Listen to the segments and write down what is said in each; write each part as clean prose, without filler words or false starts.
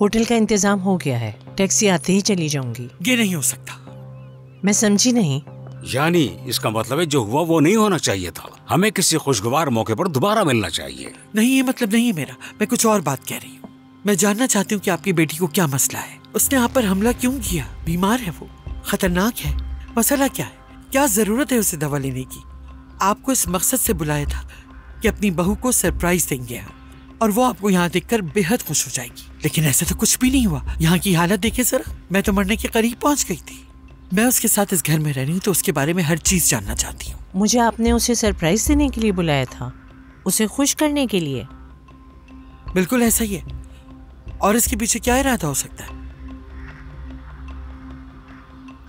Hotel का इंतजाम हो गया है, टैक्सी आते ही चली जाऊंगी। ये नहीं हो सकता। मैं समझी नहीं। यानी इसका मतलब है जो हुआ वो नहीं होना चाहिए था। हमें किसी खुशगवार मौके पर दोबारा मिलना चाहिए। नहीं, ये मतलब नहीं है मेरा। मैं कुछ और बात कह रही हूँ। मैं जानना चाहती हूँ कि आपकी बेटी को क्या मसला है। उसने आप पर हमला क्यों किया? बीमार है वो, खतरनाक है। मसला क्या है? क्या जरूरत है उसे दवा लेने की? आपको इस मकसद से बुलाया था कि अपनी बहू को सरप्राइज देंगे और वो आपको यहाँ देखकर बेहद खुश हो जाएगी, लेकिन ऐसा तो कुछ भी नहीं हुआ। यहाँ की हालत देखे जरा, मैं तो मरने के करीब पहुँच गई थी। मैं उसके साथ इस घर में रह रही हूँ तो उसके बारे में हर चीज जानना चाहती हूँ। मुझे आपने उसे सरप्राइज देने के लिए बुलाया था, उसे खुश करने के लिए? बिल्कुल ऐसा ही है। और इसके पीछे क्या इरादा हो सकता है?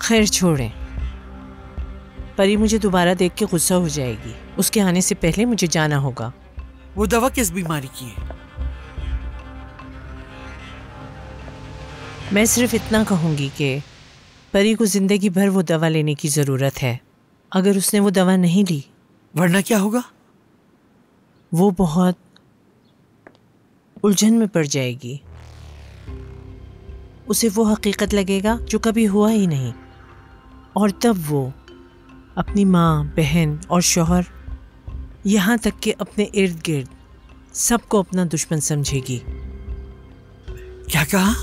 खैर छोड़ें। परी मुझे दोबारा देख के गुस्सा हो जाएगी। उसके आने से पहले मुझे जाना होगा। वो दवा किस बीमारी की है? मैं सिर्फ इतना कहूंगी कि परी को जिंदगी भर वो दवा लेने की जरूरत है। अगर उसने वो दवा नहीं ली, वरना क्या होगा? वो बहुत उलझन में पड़ जाएगी। उसे वो हकीकत लगेगा जो कभी हुआ ही नहीं, और तब वो अपनी माँ, बहन और शौहर, यहाँ तक कि अपने इर्द गिर्द सबको अपना दुश्मन समझेगी। क्या कहा?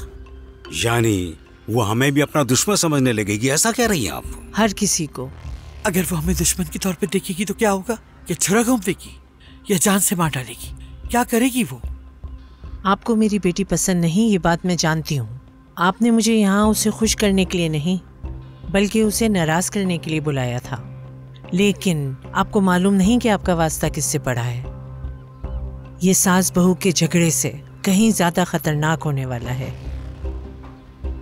यानी वो हमें भी अपना दुश्मन समझने लगेगी, ऐसा कह रही हैं आप? हर किसी को। अगर वो हमें दुश्मन के तौर पे देखेगी तो क्या होगा? या छुरा घोंप देगी या जान से मार डालेगी? क्या करेगी वो? आपको मेरी बेटी पसंद नहीं, ये बात मैं जानती हूँ। आपने मुझे यहाँ उसे खुश करने के लिए नहीं, बल्कि उसे नाराज करने के लिए बुलाया था। लेकिन आपको मालूम नहीं कि आपका वास्ता किससे पड़ा है। ये सास बहू के झगड़े से कहीं ज्यादा खतरनाक होने वाला है।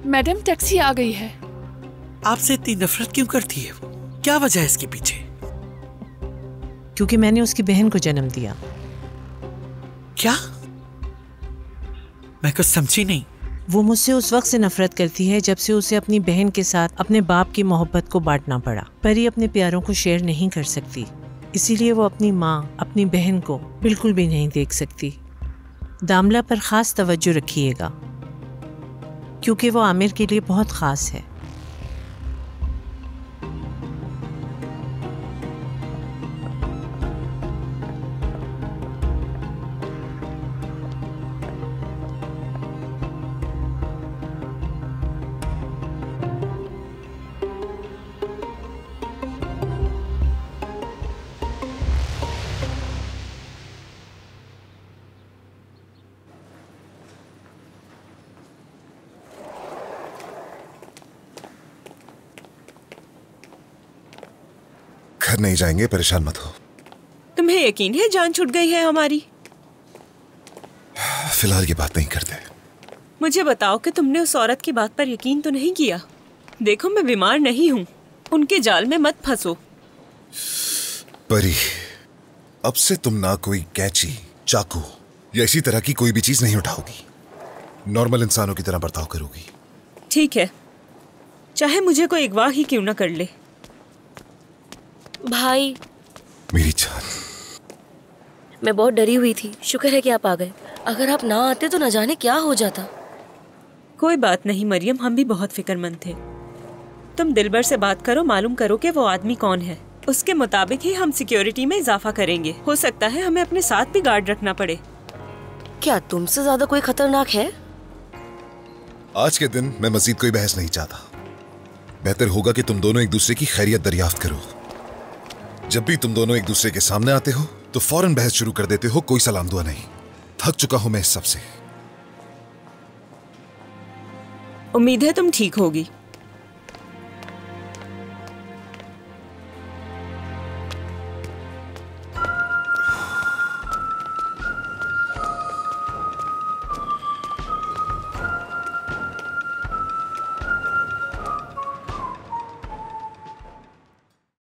मैडम, टैक्सी आ गई है। आपसे इतनी नफरत क्यों करती है वो? क्या वजह है इसके पीछे? क्योंकि मैंने उसकी बहन को जन्म दिया। क्या? मैं कुछ समझी नहीं। वो मुझसे उस वक्त से नफरत करती है जब से उसे अपनी बहन के साथ अपने बाप की मोहब्बत को बांटना पड़ा। परी अपने प्यारों को शेयर नहीं कर सकती, इसीलिए वो अपनी माँ, अपनी बहन को बिल्कुल भी नहीं देख सकती। दामला पर खास तवज्जो रखिएगा, क्योंकि वो आमिर के लिए बहुत खास है। घर नहीं जाएंगे, परेशान मत हो। तुम्हें यकीन है जान छूट गई है हमारी? फिलहाल ये बात नहीं करते। मुझे बताओ कि तुमने उस औरत की बात पर यकीन तो नहीं किया? देखो, मैं बीमार नहीं हूँ, उनके जाल में मत फंसो। परी, अब से तुम ना कोई कैंची, चाकू या इसी तरह की कोई भी चीज नहीं उठाओगी। नॉर्मल इंसानों की तरह बर्ताव करोगी। ठीक है, चाहे मुझे कोई अगवा ही क्यों ना कर ले। भाई, मेरी जान, मैं बहुत डरी हुई थी। शुक्र है कि आप आ गए। अगर आप ना आते तो न जाने क्या हो जाता। कोई बात नहीं मरियम, हम भी बहुत फिक्रमंद थे। तुम दिलबर से बात करो, मालूम करो कि वो आदमी कौन है। उसके मुताबिक ही हम सिक्योरिटी में इजाफा करेंगे। हो सकता है हमें अपने साथ भी गार्ड रखना पड़े। क्या तुमसे ज्यादा कोई खतरनाक है? आज के दिन मैं मजीद कोई बहस नहीं चाहता। बेहतर होगा कि तुम दोनों एक दूसरे की खैरियत दरियाफ्त करो। जब भी तुम दोनों एक दूसरे के सामने आते हो तो फौरन बहस शुरू कर देते हो, कोई सलाम दुआ नहीं। थक चुका हूं मैं इस सब से। उम्मीद है तुम ठीक होगी।